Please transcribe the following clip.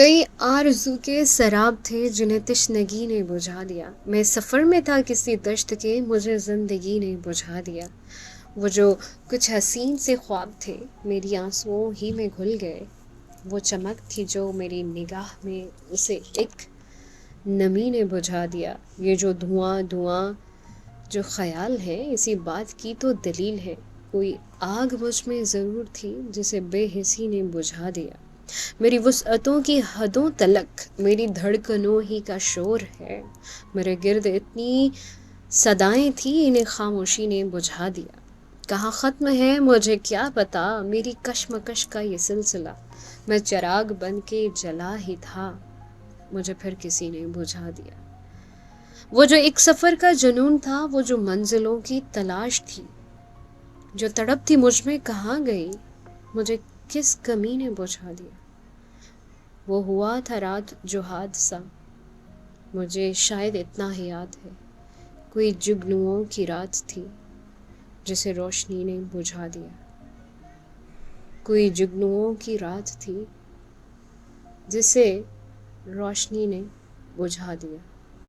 کئی آرزو کے سراب تھے جنہیں تشنگی نے بجھا دیا. میں سفر میں تھا کسی دشت کے، مجھے زندگی نے بجھا دیا. وہ جو کچھ حسین سے خواب تھے میری آنسوؤں ہی میں گھل گئے. وہ چمک تھی جو میری نگاہ میں، اسے ایک نمی نے بجھا دیا. یہ جو دھواں دھواں جو خیال ہے، اسی بات کی تو دلیل ہے. کوئی آگ مجھ میں ضرور تھی جسے بے حسی نے بجھا دیا. میری وسعتوں کی حدوں تلک میری دھڑکنوں ہی کا شور ہے. میرے گرد اتنی صدائیں تھیں، انہیں خاموشی نے بجھا دیا. کہاں ختم ہے مجھے کیا پتا میری کشمکش کا یہ سلسلہ. میں چراغ بن کے جلا ہی تھا، مجھے پھر کسی نے بجھا دیا. وہ جو ایک سفر کا جنون تھا، وہ جو منزلوں کی تلاش تھی، جو تڑپ تھی مجھ میں کہاں گئی، مجھے کس کمی نے بجھا دیا. وہ ہوا تھا رات جو حادثہ، مجھے شاید اتنا ہی یاد ہے. کوئی جگنوؤں کی رات تھی جسے روشنی نے بجھا دیا. کوئی جگنوؤں کی رات تھی جسے روشنی نے بجھا دیا.